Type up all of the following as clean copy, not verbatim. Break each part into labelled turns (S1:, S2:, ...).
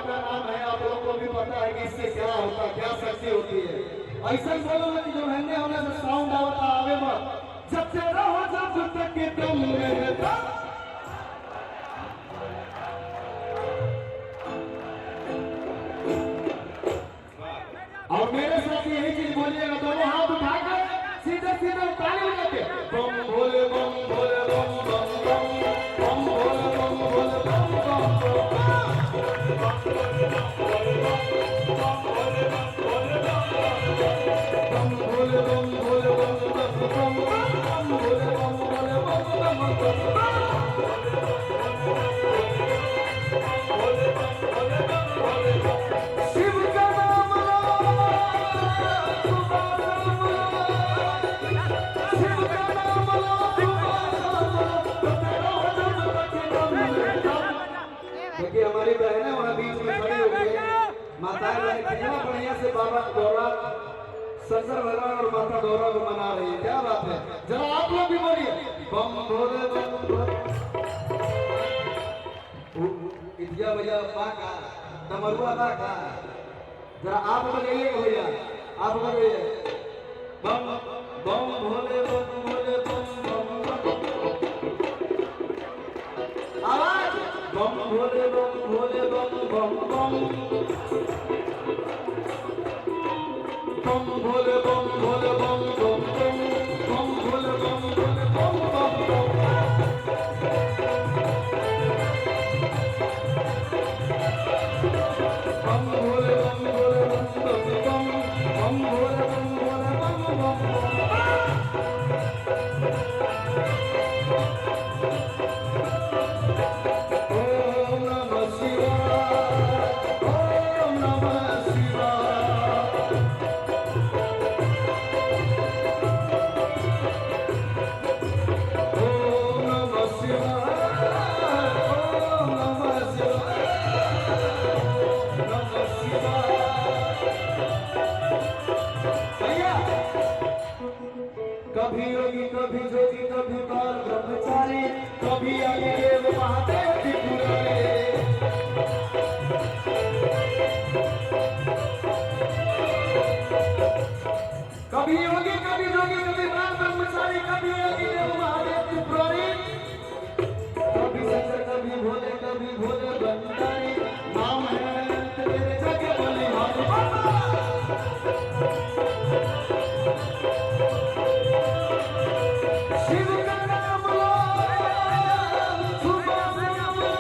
S1: का नाम है, आप लोगों को भी पता है कि इससे क्या होता है, क्या शक्ति होती है। ऐसा बोलो कि जो रहने होने से साउंड आवता आवे मत, जब तेरा हो जब तक के तुम रहता। और मेरे साथ यही चीज बोलिएगा, दोनों हाथ उठाकर सीधे सीधे ताली बजाते, बम भोले बम भोले बम बम बम बम भोले बम भोले बम बम बम भोले बम भोले बम बम बम भोले बम भोले बम बम शिव का नाम देखिए, हमारी बहनें वहाँ बीच में खड़ी होती है, माताएं बहनें कितना बढ़िया से बाबा गौरा शंकर भगवान और माता गौरा को मना रही है। क्या बात है, जरा आप लोग भी बोलिए बम भोले बम भोले। इतिया भैया माँ का डमरुआ माँ का, जरा आप बताइए भैया, आप बताइए बम बम भोले बम भोले बम बम आवाज बम भोले बम भोले बम बम बम बम भोले बम भोले बम बम बम बम भोले बम भोले बम बम बम। बम भोले बम भोले बम बम बम बम भोले बम भोले बम बम बम। ओम नमः शिवाय, ओम नमः शिवाय। ओम नमः शिवाय, ओम नमः शिवाय, नमः शिवाय। भैया कभी योगी कभी जोगी कभी बाल ब्रह्मचारी, कभी अग्निदेव महादेव त्रिपुरारी। कभी योगी कभी जोगी कभी बाल ब्रह्मचारी, कभी अग्निदेव महादेव त्रिपुरारी, कभी शंकर कभी भोले कभी भोले भंडारी। नाम है तेरे जग बलिहारी। शिव का नाम लो, सुबह शाम लो,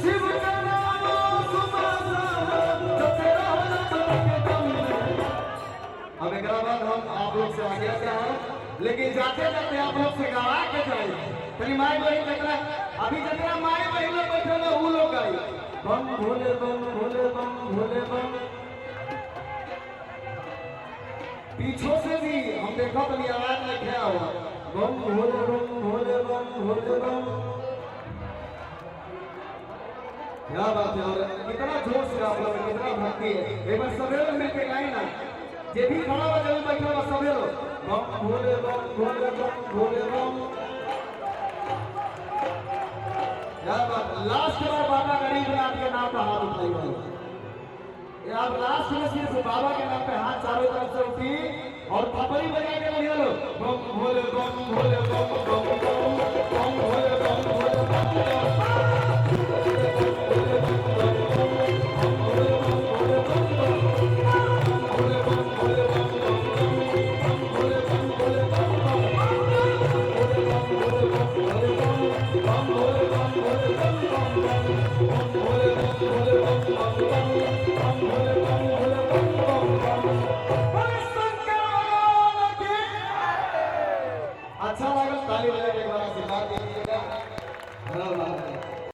S1: शिव का नाम लो, सुबह शाम, जब तेरा हो जब के दम में। अब एक बाद हम आप लोग से आगे हैं, लेकिन जाते जाते आप लोग से गवा के जाए तनी माई बहन जरा, अभी जरा माई बहन लोग बैठे ना वो लोग आई बम भोले बम भोले बम भोले बम। पीछों से भी हम देखा तो आवाज में क्या हुआ बम भोले बम भोले बम भोले बम। क्या बात है, और कितना जोश है आप लोग, कितना भक्ति है। एक बार सभी लोग मिलकर गाए ना, जे भी खड़ा हुआ जब बैठा हुआ सभी लोग बम भोले बम भोले बम भोले बम। क्या बात, लास्ट बार बाबा गरीबनाथ के नाम पर हाथ उठाइए। आप लास्ट में सिर्फ बाबा के नाम पे हाथ चारों तरफ से उठी और थपड़ी बजा के बोलिए लो बम भोले बम भोले बम बम बम बम भोले बम भोले बम अच्छा लगा, ताली बजा के एक बार आशीर्वाद दीजिएगा।